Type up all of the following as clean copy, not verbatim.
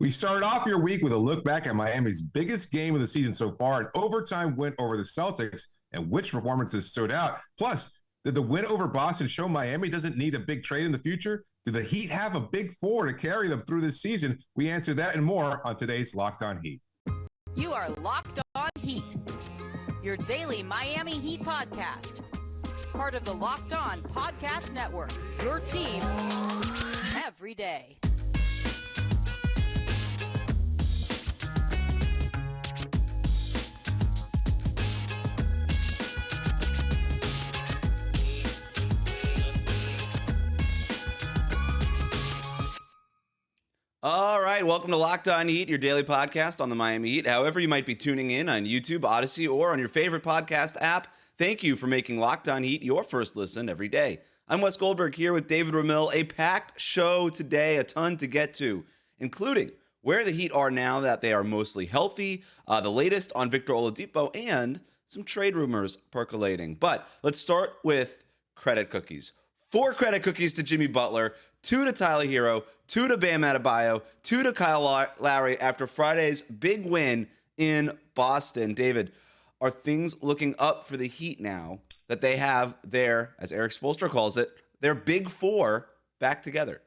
We started off your week with a look back at Miami's biggest game of the season so far, an overtime win over the Celtics, and which performances stood out. Plus, did the win over Boston show Miami doesn't need a big trade in the future? Do the Heat have a big four to carry them through this season? We answer that and more on today's Locked On Heat. You are Locked On Heat, your daily Miami Heat podcast. Part of the Locked On Podcast Network, your team every day. All right, welcome to Locked On Heat, your daily podcast on the Miami Heat. However you might be tuning in on YouTube, Odyssey, or on your favorite podcast app, thank you for making Locked On Heat your first listen every day. I'm Wes Goldberg here with David Ramil. A packed show today, a ton to get to, including where the Heat are now that they are mostly healthy, the latest on Victor Oladipo, and some trade rumors percolating. But let's start with credit cookies. 4 credit cookies to Jimmy Butler, 2 to Tyler Herro, 2 to Bam Adebayo, 2 to Kyle Lowry after Friday's big win in Boston. David, are things looking up for the Heat now that they have their, as Eric Spoelstra calls it, their big four back together?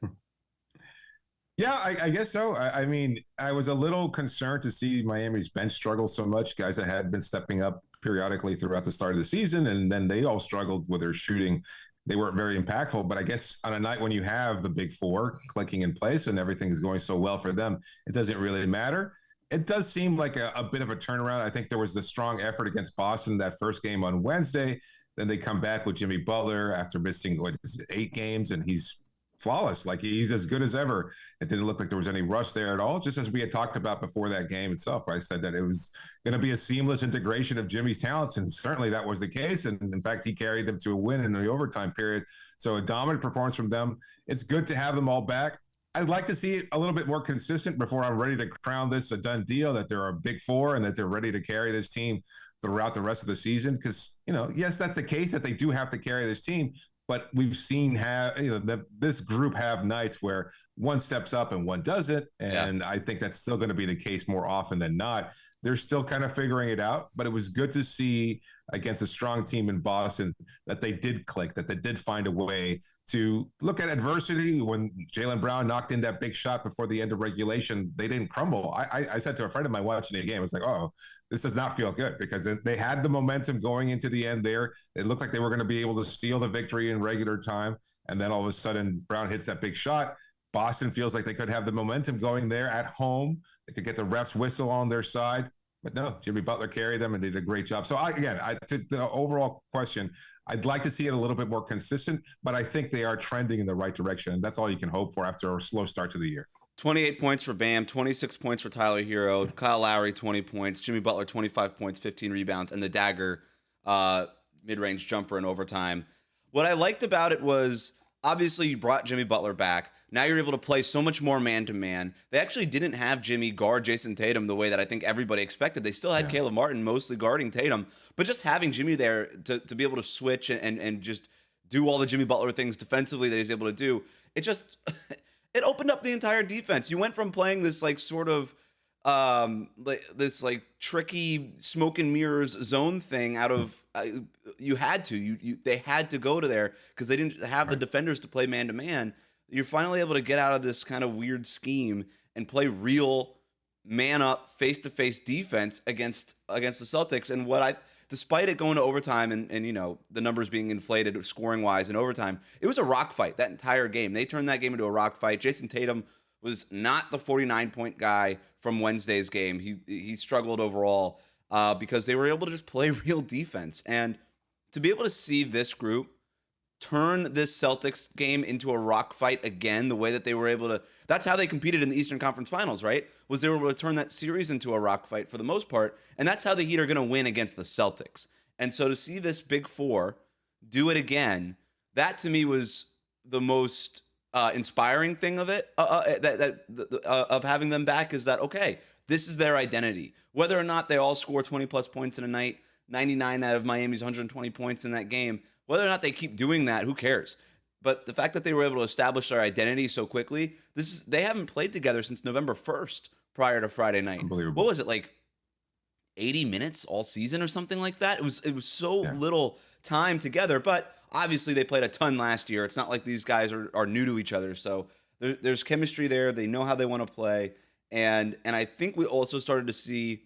Yeah, I guess so. I mean, I was a little concerned to see Miami's bench struggle so much. Guys that had been stepping up periodically throughout the start of the season, and then they all struggled with their shooting. They weren't very impactful, but I guess on a night when you have the big four clicking in place and everything is going so well for them, it doesn't really matter. It does seem like a bit of a turnaround. I think there was the strong effort against Boston that first game on Wednesday. Then they come back with Jimmy Butler after missing 8 games, and he's flawless. Like, he's as good as ever. It didn't look like there was any rush there at all. Just as we had talked about before that game itself, I said that it was going to be a seamless integration of Jimmy's talents, and certainly that was the case. And in fact, he carried them to a win in the overtime period. So a dominant performance from them. It's good to have them all back. I'd like to see it a little bit more consistent before I'm ready to crown this a done deal, that they're a big four and that they're ready to carry this team throughout the rest of the season. Because, yes, that's the case that they do have to carry this team. But we've seen this group have nights where one steps up and one doesn't. And I think that's still going to be the case more often than not. They're still kind of figuring it out. But it was good to see against a strong team in Boston that they did click, that they did find a way to look at adversity. When Jaylen Brown knocked in that big shot before the end of regulation, they didn't crumble. I said to a friend of mine watching the game, I was like, oh, this does not feel good, because they had the momentum going into the end there. It looked like they were going to be able to steal the victory in regular time. And then all of a sudden, Brown hits that big shot. Boston feels like they could have the momentum going there at home. They could get the refs whistle on their side. But no, Jimmy Butler carried them and did a great job. So to the overall question, I'd like to see it a little bit more consistent, but I think they are trending in the right direction. And that's all you can hope for after a slow start to the year. 28 points for Bam, 26 points for Tyler Herro, Kyle Lowry, 20 points, Jimmy Butler, 25 points, 15 rebounds, and the dagger mid-range jumper in overtime. What I liked about it was, obviously, you brought Jimmy Butler back. Now you're able to play so much more man-to-man. They actually didn't have Jimmy guard Jason Tatum the way that I think everybody expected. They still had Caleb Martin mostly guarding Tatum, but just having Jimmy there to be able to switch and just do all the Jimmy Butler things defensively that he's able to do, it just it opened up the entire defense. You went from playing this sort of tricky smoke and mirrors zone thing out of you had to they had to go to there because they didn't have the defenders to play man to man. You're finally able to get out of this kind of weird scheme and play real man up face to face defense against the Celtics. And despite it going to overtime and the numbers being inflated scoring wise in overtime, it was a rock fight that entire game. They turned that game into a rock fight. Jason Tatum was not the 49-point guy from Wednesday's game. He struggled overall because they were able to just play real defense. And to be able to see this group turn this Celtics game into a rock fight again, the way that they were able to, that's how they competed in the Eastern Conference Finals, right? Was they were able to turn that series into a rock fight for the most part. And that's how the Heat are going to win against the Celtics. And so to see this big four do it again, that to me was the most inspiring thing of it, of having them back, is that, okay, this is their identity. Whether or not they all score 20 plus points in a night, 99 out of Miami's 120 points in that game, whether or not they keep doing that, who cares? But the fact that they were able to establish their identity so quickly, they haven't played together since November 1st prior to Friday night. Unbelievable. What was it, like 80 minutes all season or something like that? It was so little time together, but obviously they played a ton last year. It's not like these guys are new to each other. So there's chemistry there. They know how they want to play. And I think we also started to see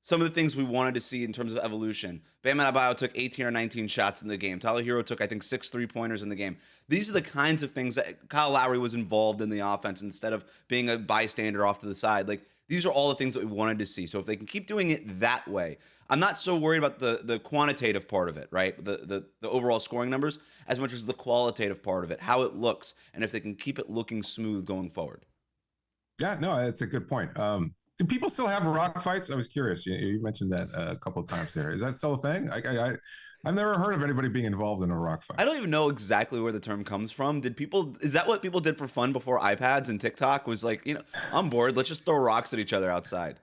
some of the things we wanted to see in terms of evolution. Bam Adebayo took 18 or 19 shots in the game. Tyler Herro took, I think, 6 3-pointers in the game. These are the kinds of things that Kyle Lowry was involved in the offense instead of being a bystander off to the side. Like, these are all the things that we wanted to see. So if they can keep doing it that way, I'm not so worried about the quantitative part of it, right? The overall scoring numbers, as much as the qualitative part of it, how it looks, and if they can keep it looking smooth going forward. Yeah, no, that's a good point. Do people still have rock fights? I was curious. You mentioned that a couple of times there. Is that still a thing? I've never heard of anybody being involved in a rock fight. I don't even know exactly where the term comes from. Is that what people did for fun before iPads and TikTok was like, I'm bored. Let's just throw rocks at each other outside.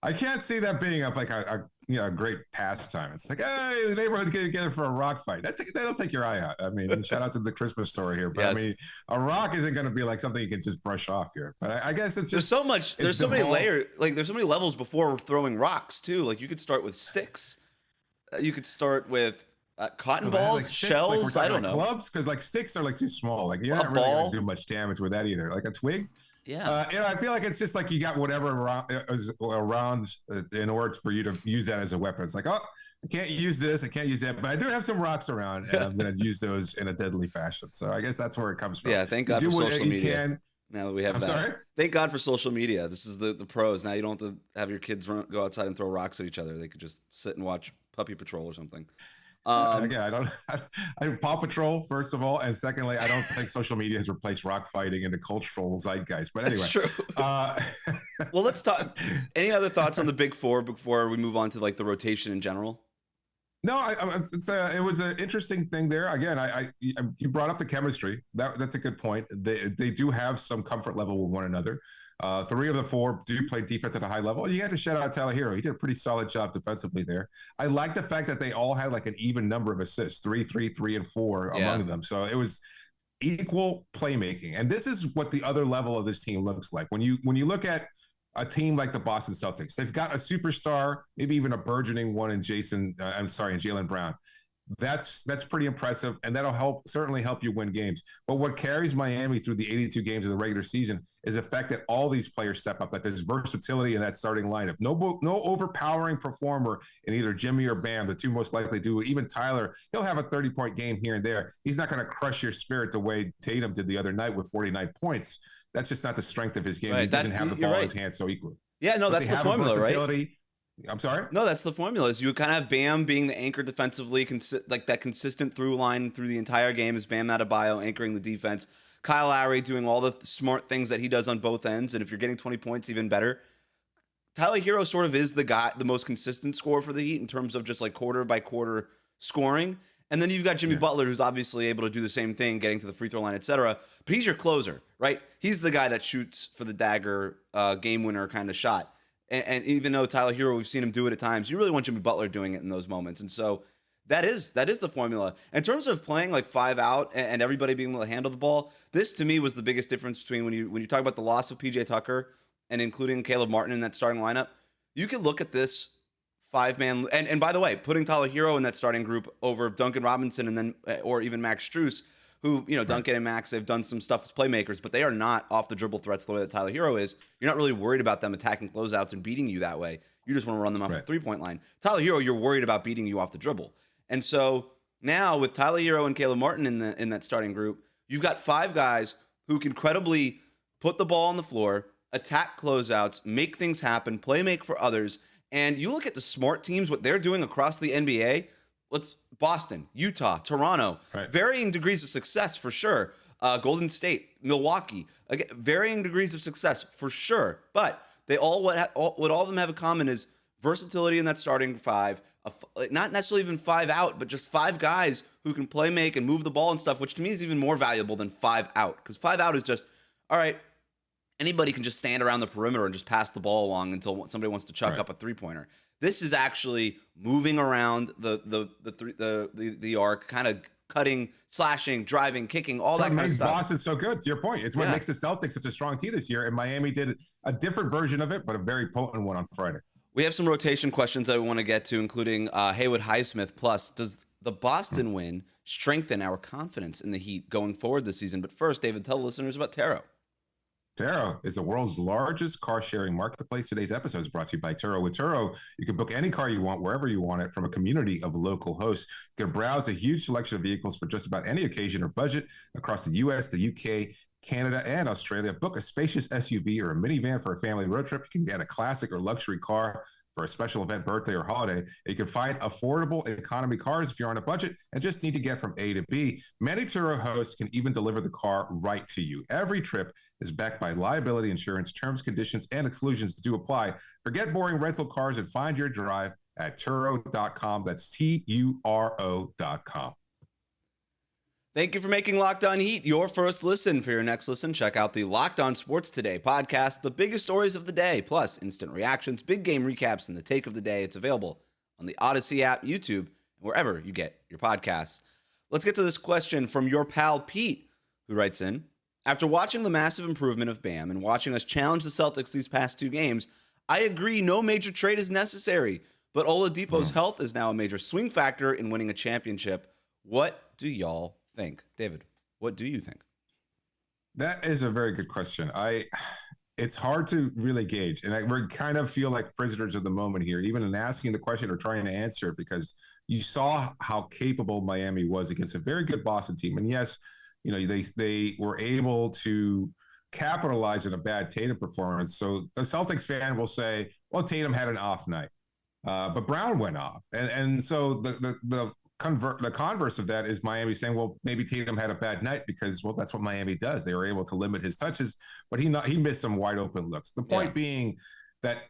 I can't see that being like a great pastime. It's like, hey, the neighborhood's getting together for a rock fight. That'll take your eye out. I mean, shout out to the Christmas story here, but yes. I mean, a rock isn't going to be like something you can just brush off here. But I guess it's just there's so many layers. Like there's so many levels before throwing rocks too. Like you could start with sticks. You could start with cotton balls, like sticks, shells. Like I don't know. Clubs, because like sticks are like too small. Like you're not really going to do much damage with that either. Like a twig. Yeah. I feel like it's just like you got whatever around in order for you to use that as a weapon. It's like, oh, I can't use this, I can't use that, but I do have some rocks around, and I'm going to use those in a deadly fashion. So I guess that's where it comes from. Yeah, thank God for social media. Now that we have Sorry? Thank God for social media. This is the pros. Now you don't have to have your kids go outside and throw rocks at each other. They could just sit and watch Puppy Patrol or something. Again, I Paw Patrol, first of all, and secondly, I don't think social media has replaced rock fighting in the cultural zeitgeist. But anyway, that's true. Well, let's talk. Any other thoughts on the Big Four before we move on to like the rotation in general? No, it was an interesting thing there. Again, you brought up the chemistry. That's a good point. They do have some comfort level with one another. 3 of the 4 do play defense at a high level. You have to shout out Tyler Herro. He did a pretty solid job defensively there. I like the fact that they all had like an even number of assists, 3, 3, and 4 among them. So it was equal playmaking. And this is what the other level of this team looks like. When you look at a team like the Boston Celtics, they've got a superstar, maybe even a burgeoning one in Jaylen Brown. That's pretty impressive, and that'll certainly help you win games. But what carries Miami through the 82 games of the regular season is the fact that all these players step up, that there's versatility in that starting lineup. No overpowering performer in either Jimmy or Bam, the two most likely do. Even Tyler, he'll have a 30-point game here and there. He's not going to crush your spirit the way Tatum did the other night with 49 points. That's just not the strength of his game. Right. He doesn't have the ball in his hands so equally. Yeah, no, that's the formula, right? I'm sorry? No, that's the formula. Is you kind of have Bam being the anchor defensively, like that consistent through line through the entire game is Bam Adebayo anchoring the defense. Kyle Lowry doing all the smart things that he does on both ends, and if you're getting 20 points, even better. Tyler Herro sort of is the most consistent scorer for the Heat in terms of just like quarter by quarter scoring. And then you've got Jimmy Butler, who's obviously able to do the same thing, getting to the free throw line, etc. But he's your closer, right? He's the guy that shoots for the dagger, game winner kind of shot. And even though Tyler Herro, we've seen him do it at times, you really want Jimmy Butler doing it in those moments. And so that is the formula. In terms of playing like 5 out and everybody being able to handle the ball, this to me was the biggest difference between when you talk about the loss of PJ Tucker and including Caleb Martin in that starting lineup. You can look at this 5-man, and by the way, putting Tyler Herro in that starting group over Duncan Robinson and then or even Max Strus, who, Duncan and Max, they've done some stuff as playmakers, but they are not off the dribble threats the way that Tyler Herro is. You're not really worried about them attacking closeouts and beating you that way. You just want to run them off the 3-point line. Tyler Herro, you're worried about beating you off the dribble. And so now with Tyler Herro and Caleb Martin in that starting group, you've got 5 guys who can credibly put the ball on the floor, attack closeouts, make things happen, play make for others. And you look at the smart teams, what they're doing across the NBA. Boston, Utah, Toronto, varying degrees of success for sure. Golden State, Milwaukee, again, varying degrees of success for sure. But they what all of them have in common is versatility in that starting 5. Not necessarily even 5 out, but just 5 guys who can play, make, and move the ball and stuff, which to me is even more valuable than 5 out. Because 5 out is just, all right, anybody can just stand around the perimeter and just pass the ball along until somebody wants to chuck up a 3-pointer. This is actually moving around the arc, kind of cutting, slashing, driving, kicking, all So that it kind of makes stuff. Boston so good. To your point, it's what Yeah. makes the Celtics such a strong team this year. And Miami did a different version of it, but a very potent one on Friday. We have some rotation questions that we want to get to, including Haywood Highsmith. Plus, does the Boston win strengthen our confidence in the Heat going forward this season? But first, David, tell the listeners about Herro. Herro is the world's largest car-sharing marketplace. Today's episode is brought to you by Herro. With Herro, you can book any car you want, wherever you want it, from a community of local hosts. You can browse a huge selection of vehicles for just about any occasion or budget across the U.S., the UK, Canada, and Australia. Book a spacious SUV or a minivan for a family road trip. You can get a classic or luxury car for a special event, birthday, or holiday. You can find affordable economy cars if you're on a budget and just need to get from A to B. Many Turo hosts can even deliver the car right to you. Every trip is backed by liability insurance. Terms, conditions, and exclusions do apply. Forget boring rental cars and find your drive at Turo.com. That's Turo.com. Thank you for making Locked On Heat your first listen. For your next listen, check out the Locked On Sports Today podcast, the biggest stories of the day, plus instant reactions, big game recaps, and the take of the day. It's available on the Odyssey app, YouTube, and wherever you get your podcasts. Let's get to this question from your pal Pete, who writes in, after watching the massive improvement of Bam and watching us challenge the Celtics these past two games, I agree no major trade is necessary, but Oladipo's health is now a major swing factor in winning a championship. What do y'all think? David, what do you think? That is a very good question. It's hard to really gauge, and we kind of feel like prisoners of the moment here, even in asking the question or trying to answer it, because you saw how capable Miami was against a very good Boston team. And yes, you know, they were able to capitalize on a bad Tatum performance. So the Celtics fan will say, well, Tatum had an off night, but Brown went off. And so the converse of that is Miami saying, well, maybe Tatum had a bad night because, well, that's what Miami does. They were able to limit his touches, but he missed some wide open looks. The point being that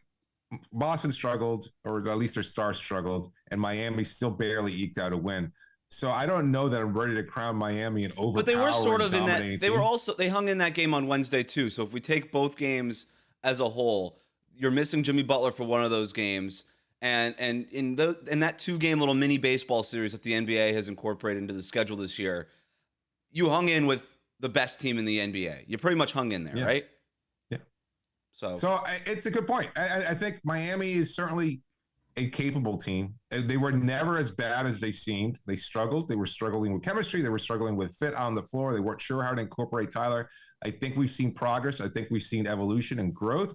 Boston struggled, or at least their stars struggled, and Miami still barely eked out a win. So I don't know that I'm ready to crown Miami an overpowering, but they were sort of in that. They team. were also, they hung in that game on Wednesday too. So if we take both games as a whole, you're missing Jimmy Butler for one of those games. And in that 2-game little mini baseball series that the NBA has incorporated into the schedule this year, you hung in with the best team in the NBA. You pretty much hung in there, right? Yeah. So it's a good point. I think Miami is certainly a capable team. They were never as bad as they seemed. They struggled. They were struggling with chemistry. They were struggling with fit on the floor. They weren't sure how to incorporate Tyler. I think we've seen progress. I think we've seen evolution and growth.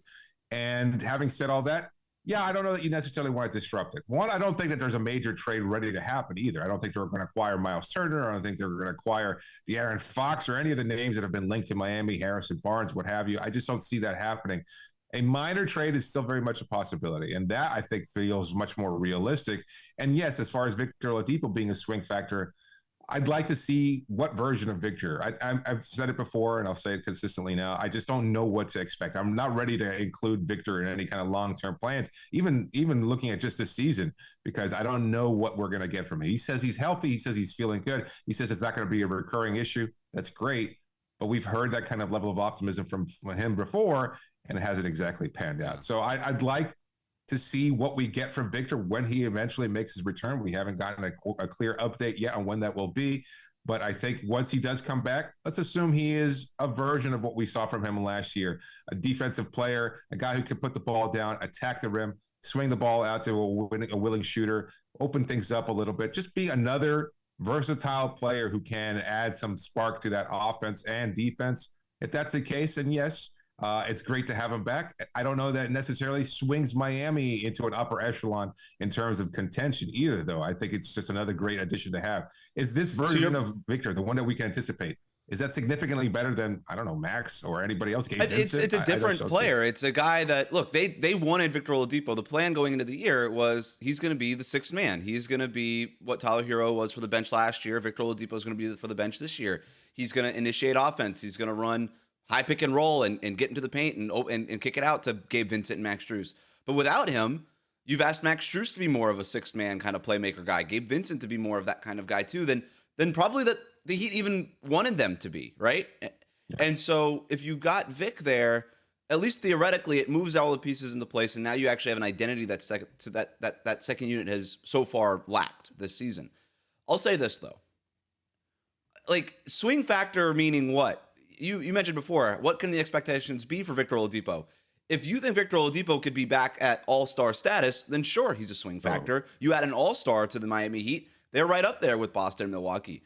And having said all that, yeah, I don't know that you necessarily want to disrupt it. One, I don't think that there's a major trade ready to happen either. I don't think they're going to acquire Miles Turner. I don't think they're going to acquire De'Aaron Fox or any of the names that have been linked to Miami, Harrison Barnes, what have you. I just don't see that happening. A minor trade is still very much a possibility, and that I think feels much more realistic. And yes, as far as Victor Oladipo being a swing factor, I'd like to see what version of Victor. I've said it before, and I'll say it consistently now. I just don't know what to expect. I'm not ready to include Victor in any kind of long-term plans, even looking at just this season, because I don't know what we're going to get from him. He says he's healthy. He says he's feeling good. He says it's not going to be a recurring issue. That's great, but we've heard that kind of level of optimism from him before, and it hasn't exactly panned out. So I'd like to see what we get from Victor when he eventually makes his return. We haven't gotten a clear update yet on when that will be. But I think once he does come back, let's assume he is a version of what we saw from him last year. A defensive player, a guy who can put the ball down, attack the rim, swing the ball out to a willing shooter, open things up a little bit. Just be another versatile player who can add some spark to that offense and defense. If that's the case, then yes, it's great to have him back. I don't know that it necessarily swings Miami into an upper echelon in terms of contention either, though. I think it's just another great addition to have. Is this version of Victor, the one that we can anticipate, is that significantly better than, I don't know, Max or anybody else? It's a different player. It's a guy that, look, they wanted Victor Oladipo. The plan going into the year was he's going to be the sixth man. He's going to be what Tyler Herro was for the bench last year. Victor Oladipo is going to be for the bench this year. He's going to initiate offense. He's going to run high pick and roll and get into the paint and kick it out to Gabe Vincent and Max Strus. But without him, you've asked Max Strus to be more of a sixth man kind of playmaker guy, Gabe Vincent to be more of that kind of guy too, then probably that the Heat even wanted them to be, right? Yeah. And so if you got Vic there, at least theoretically, it moves all the pieces into place, and now you actually have an identity that second unit has so far lacked this season. I'll say this though. like swing factor meaning what? You mentioned before, what can the expectations be for Victor Oladipo? If you think Victor Oladipo could be back at all-star status, then sure, he's a swing factor. You add an all-star to the Miami Heat, they're right up there with Boston and Milwaukee.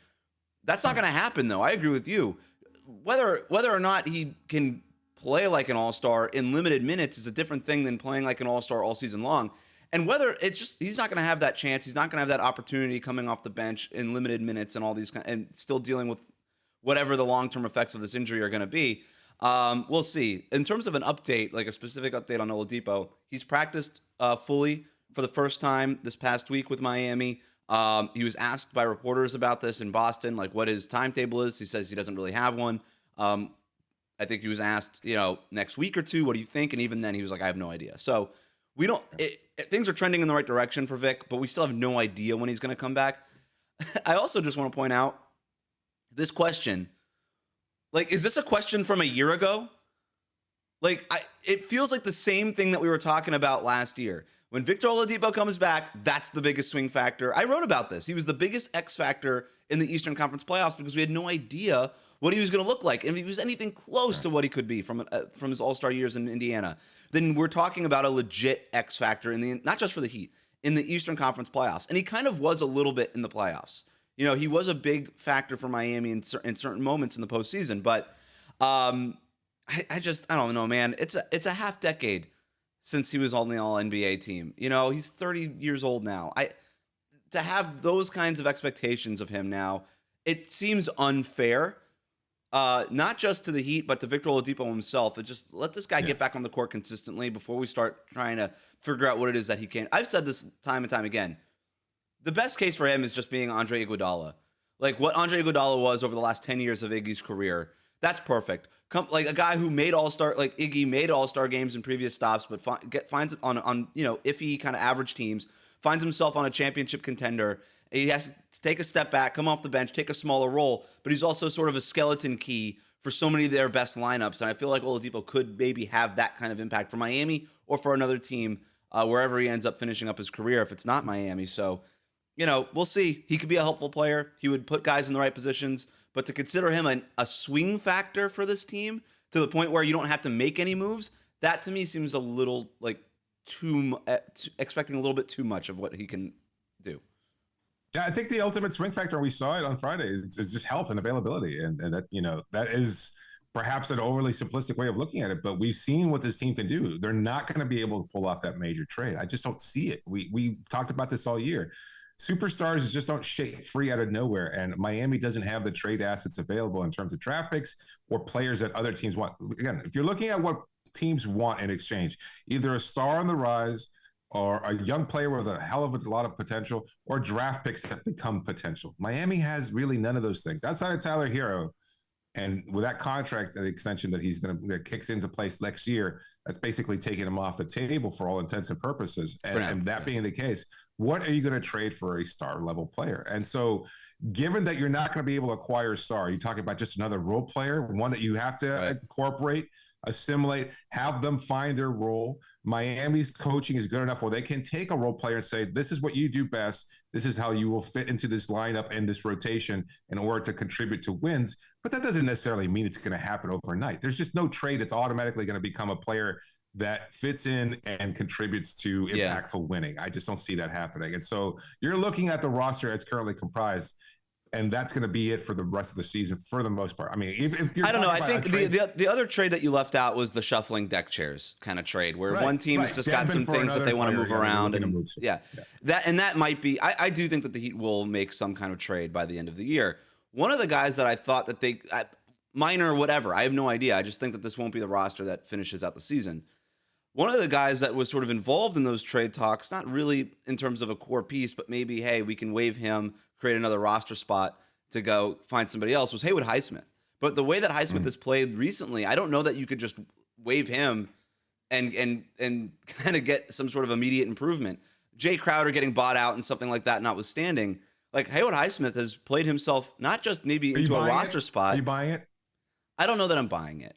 That's not going to happen, though. I agree with you. Whether or not he can play like an all-star in limited minutes is a different thing than playing like an all-star all season long. And whether it's just he's not going to have that chance, he's not going to have that opportunity coming off the bench in limited minutes and all these and still dealing with whatever the long-term effects of this injury are going to be. We'll see. In terms of an update, like a specific update on Oladipo, he's practiced fully for the first time this past week with Miami. He was asked by reporters about this in Boston, like what his timetable is. He says he doesn't really have one. I think he was asked, next week or two, what do you think? And even then he was like, I have no idea. So we don't, things are trending in the right direction for Vic, but we still have no idea when he's going to come back. I also just want to point out this question. Like, is this a question from a year ago? Like, it feels like the same thing that we were talking about last year. When Victor Oladipo comes back, that's the biggest swing factor. I wrote about this. He was the biggest X factor in the Eastern Conference playoffs because we had no idea what he was going to look like. And if he was anything close to what he could be from his All-Star years in Indiana, then we're talking about a legit X factor not just for the Heat, in the Eastern Conference playoffs. And he kind of was a little bit in the playoffs. He was a big factor for Miami in certain moments in the postseason. But I don't know, man. It's a half decade since he was on the All-NBA team. He's 30 years old now. To have those kinds of expectations of him now, it seems unfair. Not just to the Heat, but to Victor Oladipo himself. It just let this guy get back on the court consistently before we start trying to figure out what it is that he can. I've said this time and time again. The best case for him is just being Andre Iguodala. Like what Andre Iguodala was over the last 10 years of Iggy's career. That's perfect. Like a guy who made All-Star, like Iggy made All-Star games in previous stops, but finds on iffy kind of average teams, finds himself on a championship contender. He has to take a step back, come off the bench, take a smaller role, but he's also sort of a skeleton key for so many of their best lineups. And I feel like Oladipo could maybe have that kind of impact for Miami or for another team, wherever he ends up finishing up his career if it's not Miami. So, we'll see. He could be a helpful player. He would put guys in the right positions. But to consider him a swing factor for this team to the point where you don't have to make any moves, that to me seems a little like expecting a little bit too much of what he can do. Yeah, I think the ultimate swing factor, we saw it on Friday, is just health and availability. And that, that is perhaps an overly simplistic way of looking at it, but we've seen what this team can do. They're not going to be able to pull off that major trade. I just don't see it. We talked about this all year. Superstars just don't shake free out of nowhere. And Miami doesn't have the trade assets available in terms of draft picks or players that other teams want. Again, if you're looking at what teams want in exchange, either a star on the rise or a young player with a hell of a lot of potential or draft picks that become potential. Miami has really none of those things outside of Tyler Herro. And with that contract extension that kicks into place next year, that's basically taking him off the table for all intents and purposes. And that being the case, what are you going to trade for a star level player? And so given that you're not going to be able to acquire a star, you're talking about just another role player, one that you have to incorporate, assimilate, have them find their role. Miami's coaching is good enough where they can take a role player and say, this is what you do best. This is how you will fit into this lineup and this rotation in order to contribute to wins. But that doesn't necessarily mean it's going to happen overnight. There's just no trade that's automatically going to become a player that fits in and contributes to impactful winning. I just don't see that happening. And so you're looking at the roster as currently comprised, and that's going to be it for the rest of the season for the most part. I mean, if you're, I don't know. I think the other trade that you left out was the shuffling deck chairs kind of trade, where one team has just got some things that they want to move around, and that might be. I do think that the Heat will make some kind of trade by the end of the year. One of the guys that I thought that they minor whatever, I have no idea. I just think that this won't be the roster that finishes out the season. One of the guys that was sort of involved in those trade talks, not really in terms of a core piece, but maybe, hey, we can waive him, create another roster spot to go find somebody else, was Haywood Highsmith. But the way that Highsmith has played recently, I don't know that you could just waive him and kind of get some sort of immediate improvement. Jay Crowder getting bought out and something like that notwithstanding, like Haywood Highsmith has played himself not just maybe into a roster spot. Are you buying it? I don't know that I'm buying it.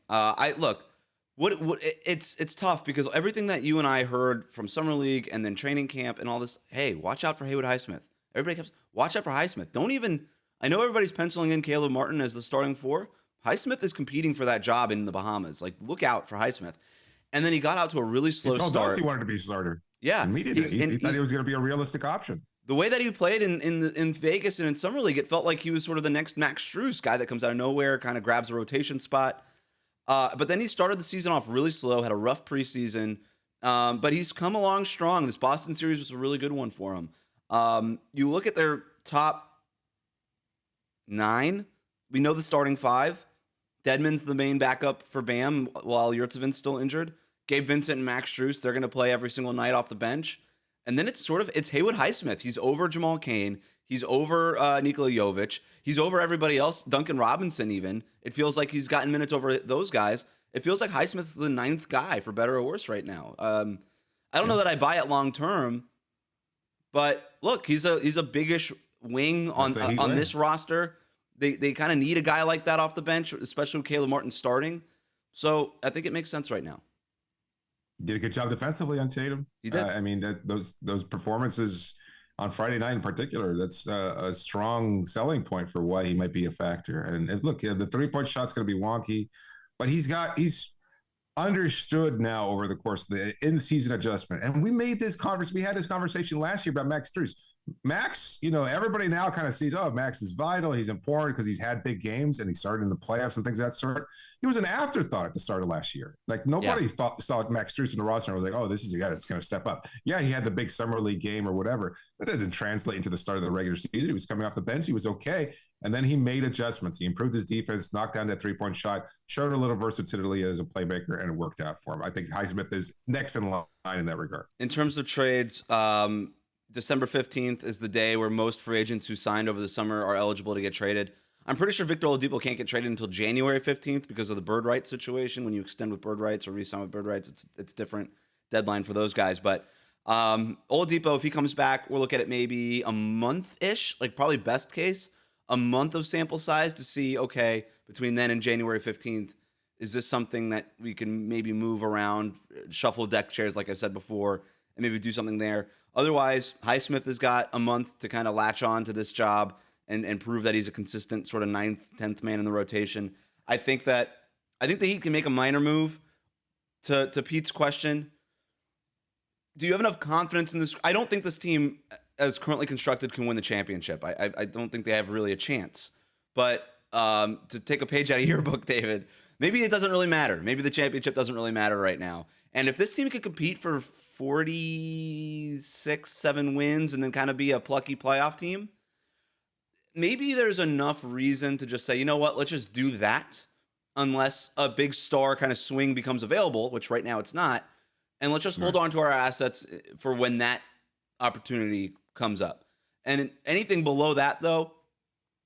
It's tough because everything that you and I heard from Summer League and then training camp and all this, hey, watch out for Haywood Highsmith. Everybody keeps watch out for Highsmith. Don't even I know everybody's penciling in Caleb Martin as the starting 4. Highsmith is competing for that job in the Bahamas. Like, look out for Highsmith. And then he got out to a really slow start. start. He wanted to be a starter. Yeah. Immediately. He thought he was going to be a realistic option. The way that he played in Vegas and in Summer League, it felt like he was sort of the next Max Strus guy that comes out of nowhere, kind of grabs a rotation spot. But then he started the season off really slow, had a rough preseason, but he's come along strong. This Boston series was a really good one for him. You look at their top 9. We know the starting 5. Dedmon's the main backup for Bam while Yurtseven's still injured. Gabe Vincent and Max Strus, they're going to play every single night off the bench. And then it's Haywood Highsmith. He's over Jamal Cain. He's over Nikola Jovic. He's over everybody else, Duncan Robinson even. It feels like he's gotten minutes over those guys. It feels like Highsmith's the 9th guy, for better or worse, right now. I don't know that I buy it long term, but look, he's a biggish wing on this roster. They kind of need a guy like that off the bench, especially with Caleb Martin starting. So I think it makes sense right now. Did a good job defensively on Tatum. He did. I mean, those performances on Friday night in particular, that's a strong selling point for why he might be a factor. And look, the 3-point shot's going to be wonky, but he's understood now over the course of the in-season adjustment. And we had this conversation last year about Max Strus. Max, everybody now kind of sees, Max is vital. He's important because he's had big games and he started in the playoffs and things of that sort. He was an afterthought at the start of last year. Like nobody saw Max Strus in the roster and was like, this is a guy that's going to step up. Yeah, he had the big summer league game or whatever, but that didn't translate into the start of the regular season. He was coming off the bench. He was okay. And then he made adjustments. He improved his defense, knocked down that 3-point shot, showed a little versatility as a playmaker, and it worked out for him. I think Highsmith is next in line in that regard. In terms of trades, December 15th is the day where most free agents who signed over the summer are eligible to get traded. I'm pretty sure Victor Oladipo can't get traded until January 15th because of the bird rights situation. When you extend with bird rights or re-sign with bird rights, it's different deadline for those guys. But Oladipo, if he comes back, we'll look at it maybe a month-ish, like probably best case, a month of sample size to see, okay, between then and January 15th, is this something that we can maybe move around, shuffle deck chairs, like I said before, and maybe do something there. Otherwise, Highsmith has got a month to kind of latch on to this job and prove that he's a consistent sort of 9th, 10th man in the rotation. I think the Heat can make a minor move. To Pete's question, do you have enough confidence in this? I don't think this team, as currently constructed, can win the championship. I don't think they have really a chance. But to take a page out of your book, David, maybe it doesn't really matter. Maybe the championship doesn't really matter right now. And if this team could compete for 46-7 wins and then kind of be a plucky playoff team, maybe there's enough reason to just say, you know what, let's just do that unless a big star kind of swing becomes available, which right now it's not, and let's just hold on to our assets for when that opportunity comes up. And anything below that, though,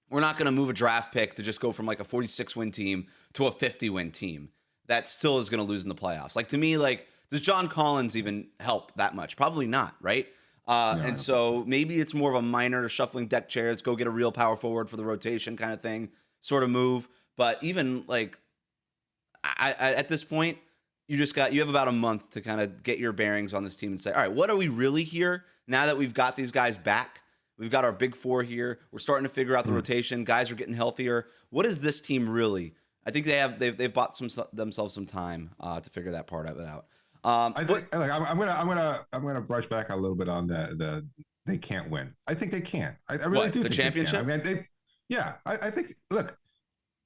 we're not going to move a draft pick to just go from like a 46-win team to a 50-win team that still is going to lose in the playoffs. Like, to me, like, does John Collins even help that much? Probably not, right? And so maybe it's more of a minor shuffling deck chairs, go get a real power forward for the rotation kind of thing, sort of move. But even like I at this point, you have about a month to kind of get your bearings on this team and say, all right, what are we really here now that we've got these guys back? We've got our big 4 here. We're starting to figure out the rotation. Guys are getting healthier. What is this team really? I think they've bought themselves some time to figure that part of it out. I'm gonna brush back a little bit on the they can't win. I think they can. I really do. The think championship. I mean, I think. Look,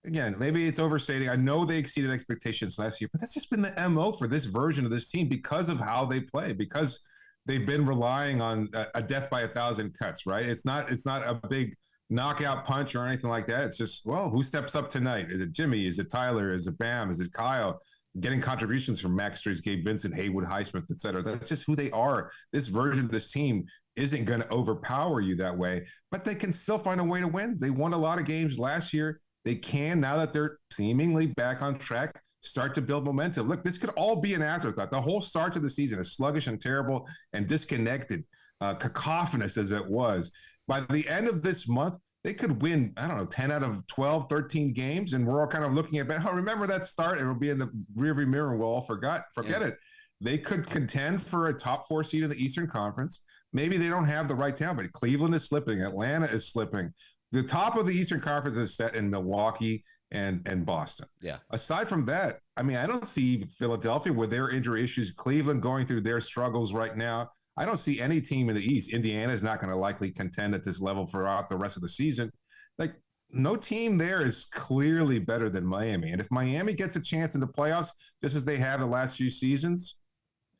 again, maybe it's overstating. I know they exceeded expectations last year, but that's just been the MO for this version of this team because of how they play. Because they've been relying on a death by 1,000 cuts. Right? It's not a big knockout punch or anything like that. It's just, well, who steps up tonight? Is it Jimmy? Is it Tyler? Is it Bam? Is it Kyle? Getting contributions from Max Strus, Gabe Vincent, Haywood Highsmith, et cetera. That's just who they are. This version of this team isn't going to overpower you that way, but they can still find a way to win. They won a lot of games last year. They can, now that they're seemingly back on track, start to build momentum. Look, this could all be an afterthought. The whole start to the season is sluggish and terrible and disconnected, cacophonous as it was. By the end of this month, they could win, 10 out of 12, 13 games, and we're all kind of looking at, remember that start? It'll be in the rearview mirror, and we'll all forget it. They could contend for a top 4 seed in the Eastern Conference. Maybe they don't have the right talent, but Cleveland is slipping. Atlanta is slipping. The top of the Eastern Conference is set in Milwaukee and Boston. Yeah. Aside from that, I mean, I don't see Philadelphia with their injury issues, Cleveland going through their struggles right now. I don't see any team in the East. Indiana is not going to likely contend at this level throughout the rest of the season. Like, no team there is clearly better than Miami. And if Miami gets a chance in the playoffs, just as they have the last few seasons,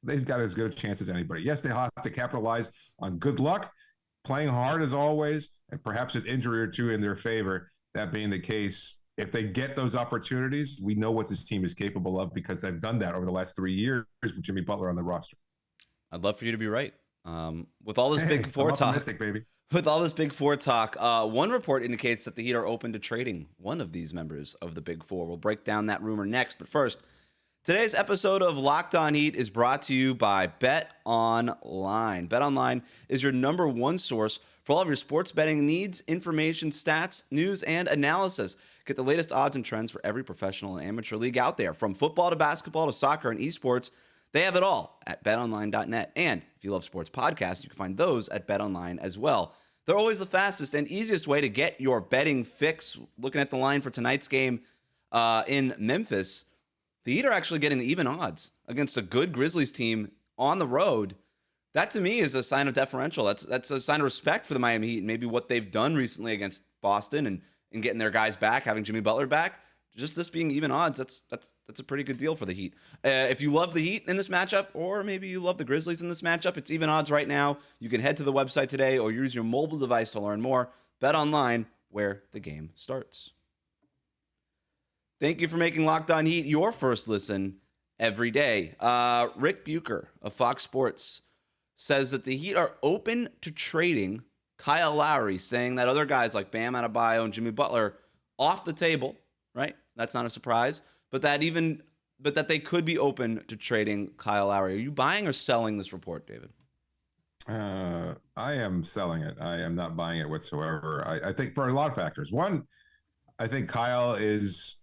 they've got as good a chance as anybody. Yes, they'll have to capitalize on good luck, playing hard as always, and perhaps an injury or two in their favor. That being the case, if they get those opportunities, we know what this team is capable of because they've done that over the last 3 years with Jimmy Butler on the roster. I'd love for you to be right. With all this Big Four talk, baby. With all this Big Four talk, one report indicates that the Heat are open to trading one of these members of the Big Four. We'll break down that rumor next. But first, today's episode of Locked On Heat is brought to you by BetOnline. BetOnline is your number one source for all of your sports betting needs, information, stats, news, and analysis. Get the latest odds and trends for every professional and amateur league out there. From football to basketball to soccer and esports, they have it all at betonline.net. And if you love sports podcasts, you can find those at BetOnline as well. They're always the fastest and easiest way to get your betting fix. Looking at the line for tonight's game in Memphis, the Heat are actually getting even odds against a good Grizzlies team on the road. That, to me, is a sign of deferential. That's a sign of respect for the Miami Heat and maybe what they've done recently against Boston and getting their guys back, having Jimmy Butler back. Just this being even odds, that's a pretty good deal for the Heat. If you love the Heat in this matchup, or maybe you love the Grizzlies in this matchup, it's even odds right now. You can head to the website today or use your mobile device to learn more. Bet online, where the game starts. Thank you for making Locked On Heat your first listen every day. Rick Bucher of Fox Sports says that the Heat are open to trading Kyle Lowry, saying that other guys like Bam Adebayo and Jimmy Butler off the table, right? That's not a surprise, but that they could be open to trading Kyle Lowry. Are you buying or selling this report, David? I am selling it. I am not buying it whatsoever. I think for a lot of factors. One, I think Kyle is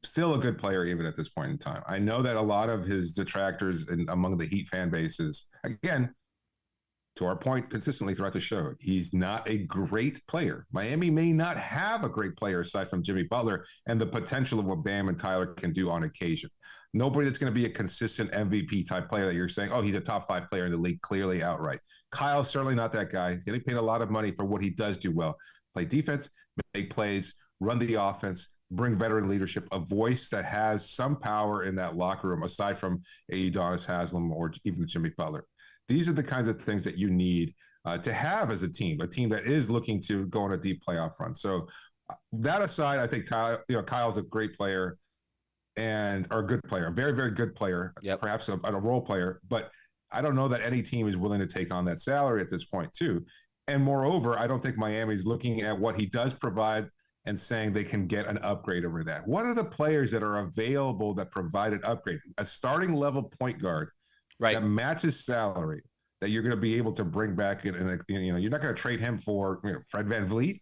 still a good player even at this point in time. I know that a lot of his detractors among the Heat fan bases, again, to our point consistently throughout the show, he's not a great player. Miami may not have a great player aside from Jimmy Butler and the potential of what Bam and Tyler can do on occasion. Nobody that's going to be a consistent MVP type player that you're saying, oh, he's a top 5 player in the league, clearly outright. Kyle's certainly not that guy. He's getting paid a lot of money for what he does do well. Play defense, make plays, run the offense, bring veteran leadership, a voice that has some power in that locker room aside from Udonis Haslem or even Jimmy Butler. These are the kinds of things that you need to have as a team that is looking to go on a deep playoff run. So that aside, I think Kyle's a great player or a good player, a very, very good player, perhaps a role player. But I don't know that any team is willing to take on that salary at this point, too. And moreover, I don't think Miami's looking at what he does provide and saying they can get an upgrade over that. What are the players that are available that provide an upgrade? A starting level point guard. Right. That matches salary that you're going to be able to bring back in. You're not going to trade him for Fred VanVleet.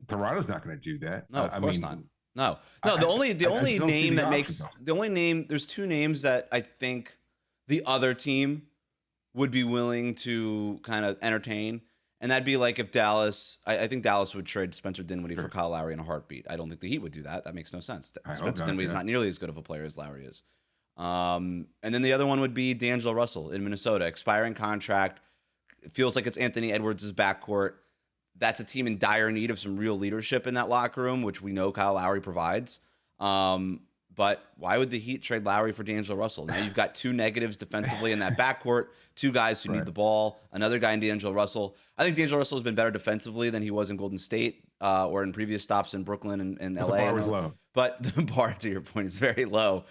Toronto's not going to do that. No, of course not. No. The only name that makes the only name. There's two names that I think the other team would be willing to kind of entertain, and that'd be like if Dallas. I think Dallas would trade Spencer Dinwiddie for Kyle Lowry in a heartbeat. I don't think the Heat would do that. That makes no sense. Spencer Dinwiddie is not nearly as good of a player as Lowry is. And then the other one would be D'Angelo Russell in Minnesota, expiring contract. It feels like it's Anthony Edwards' backcourt. That's a team in dire need of some real leadership in that locker room, which we know Kyle Lowry provides. But why would the Heat trade Lowry for D'Angelo Russell? Now you've got two negatives defensively in that backcourt, two guys who need the ball, another guy in D'Angelo Russell. I think D'Angelo Russell has been better defensively than he was in Golden State or in previous stops in Brooklyn and LA. The bar was low. But the bar, to your point, is very low.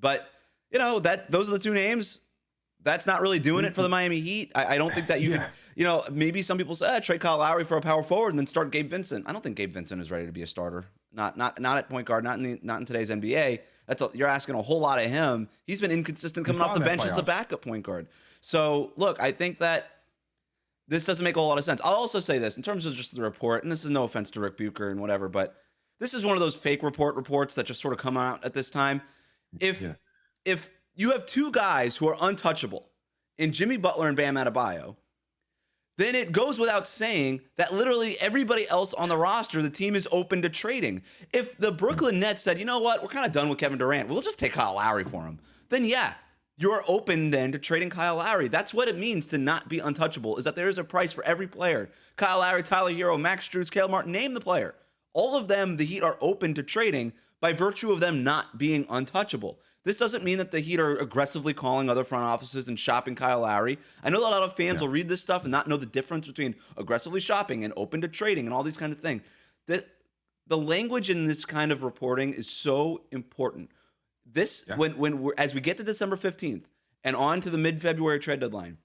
But those are the two names. That's not really doing it for the Miami Heat. I don't think that you could, maybe some people say trade Kyle Lowry for a power forward and then start Gabe Vincent. I don't think Gabe Vincent is ready to be a starter. Not at point guard. Not in today's NBA. You're asking a whole lot of him. He's been inconsistent coming off the bench as a backup point guard. So look, I think that this doesn't make a whole lot of sense. I'll also say this in terms of just the report, and this is no offense to Rick Bucher and whatever, but this is one of those fake reports that just sort of come out at this time. If you have two guys who are untouchable in Jimmy Butler and Bam Adebayo, then it goes without saying that literally everybody else on the roster, the team is open to trading. If the Brooklyn Nets said, you know what, we're kind of done with Kevin Durant, we'll just take Kyle Lowry for him, then yeah, you're open then to trading Kyle Lowry. That's what it means to not be untouchable, is that there is a price for every player. Kyle Lowry, Tyler Herro, Max Strus, Caleb Martin, name the player. All of them, the Heat are open to trading by virtue of them not being untouchable. This doesn't mean that the Heat are aggressively calling other front offices and shopping Kyle Lowry. I know that a lot of fans will read this stuff and not know the difference between aggressively shopping and open to trading and all these kinds of things. The language in this kind of reporting is so important. As we get to December 15th and on to the mid-February trade deadline,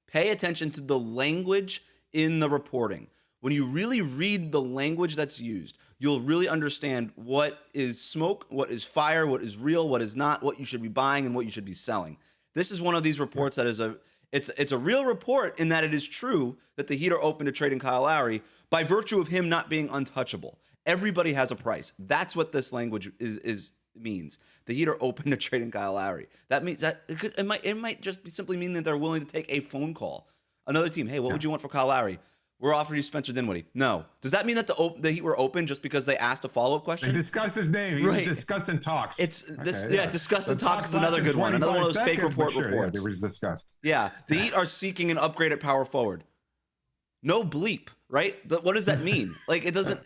pay attention to the language in the reporting. When you really read the language that's used, you'll really understand what is smoke, what is fire, what is real, what is not, what you should be buying, and what you should be selling. This is one of these reports that is it's a real report in that it is true that the Heat are open to trading Kyle Lowry by virtue of him not being untouchable. Everybody has a price. That's what this language means. The Heat are open to trading Kyle Lowry. That means that it might just simply mean that they're willing to take a phone call. Another team, hey, what would you want for Kyle Lowry? We're offering you Spencer Dinwiddie. No. Does that mean that the Heat were open just because they asked a follow-up question? They discussed his name. He was discussed in talks. Discussed in talks is another good one. Another one of those fake reports. Yeah, they were discussed. Yeah, the Heat are seeking an upgrade at power forward. No bleep, right? What does that mean? Like, it doesn't.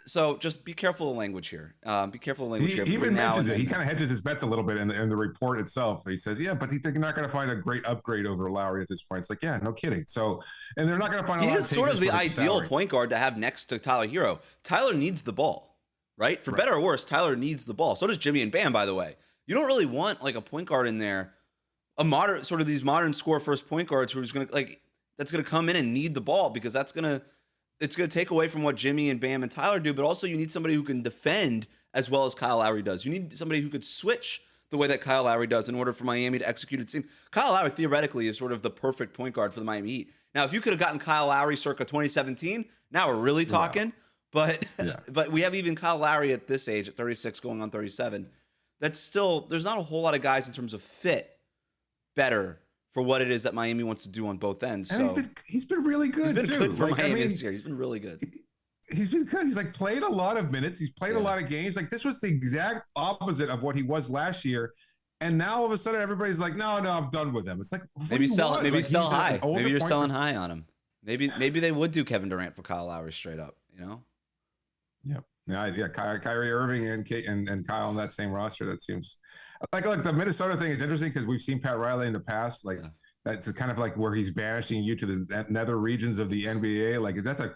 So just be careful of language here. Be careful of language here. He even mentions it. He kind of hedges his bets a little bit in the report itself. He says, "Yeah, but they're not going to find a great upgrade over Lowry at this point." It's like, yeah, no kidding. So, and they're not going to find. He is sort of the ideal point guard to have next to Tyler Herro. Tyler needs the ball, right? For better or worse, Tyler needs the ball. So does Jimmy and Bam, by the way. You don't really want like a point guard in there, these modern score first point guards who are just going to that's going to come in and need the ball, because it's going to take away from what Jimmy and Bam and Tyler do, but also you need somebody who can defend as well as Kyle Lowry does. You need somebody who could switch the way that Kyle Lowry does in order for Miami to execute its team. Kyle Lowry theoretically is sort of the perfect point guard for the Miami Heat. Now, if you could have gotten Kyle Lowry circa 2017, now we're really talking. Wow. But we have even Kyle Lowry at this age, at 36 going on 37. That's still, there's not a whole lot of guys in terms of fit better for what it is that Miami wants to do on both ends. And so he's been really good. He's been too. good for Miami this year. He's been really good. He's been good. He's like played a lot of minutes. He's played a lot of games. Like, this was the exact opposite of what he was last year. And now all of a sudden everybody's like, no, I'm done with him. It's like, maybe sell high. Maybe you're selling high on him. Maybe they would do Kevin Durant for Kyle Lowry straight up, you know? Yeah. Kyrie Irving and Kyle on that same roster. That seems like, look, the Minnesota thing is interesting because we've seen Pat Riley in the past. Like, that's kind of like where he's banishing you to the nether regions of the NBA. Like, is that a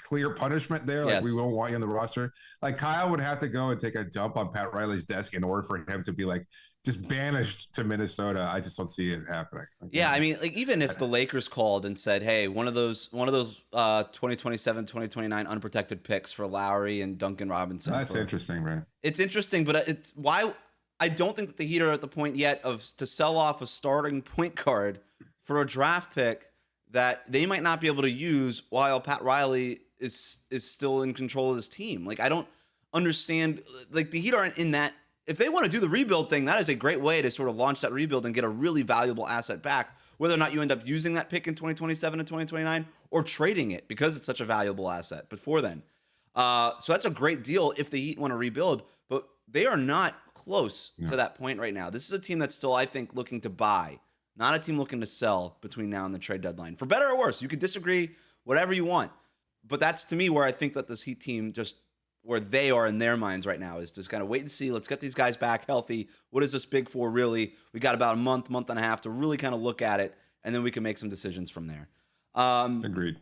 clear punishment there? Like, we won't want you on the roster. Like, Kyle would have to go and take a dump on Pat Riley's desk in order for him to be like just banished to Minnesota. I just don't see it happening. Yeah, I mean, like, even if the Lakers called and said, hey, one of those 2027, 2029 unprotected picks for Lowry and Duncan Robinson. That's interesting, right? It's interesting, but it's why I don't think that the Heat are at the point yet to sell off a starting point guard for a draft pick that they might not be able to use while Pat Riley is still in control of this team. Like, I don't understand. Like, the Heat aren't in that. If they want to do the rebuild thing, that is a great way to sort of launch that rebuild and get a really valuable asset back, whether or not you end up using that pick in 2027 and 2029 or trading it because it's such a valuable asset before then. So that's a great deal if the Heat want to rebuild, but they are not close to that point right now. This is a team that's still, I think, looking to buy, not a team looking to sell between now and the trade deadline. For better or worse, you could disagree, whatever you want. But that's, to me, where I think that this Heat team just, where they are in their minds right now, is just kind of wait and see. Let's get these guys back healthy. What is this big for, really? We got about a month and a half to really kind of look at it, and then we can make some decisions from there. Agreed.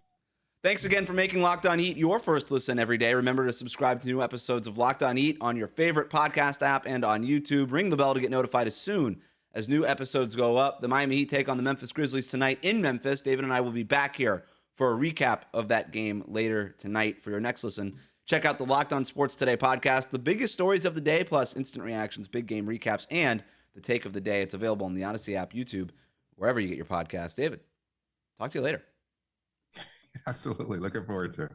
Thanks again for making Locked On Heat your first listen every day. Remember to subscribe to new episodes of Locked On Heat on your favorite podcast app and on YouTube. Ring the bell to get notified as soon as new episodes go up. The Miami Heat take on the Memphis Grizzlies tonight in Memphis. David and I will be back here for a recap of that game later tonight. For your next listen, check out the Locked On Sports Today podcast, the biggest stories of the day, plus instant reactions, big game recaps, and the take of the day. It's available on the Odyssey app, YouTube, wherever you get your podcast. David, talk to you later. Absolutely. Looking forward to it.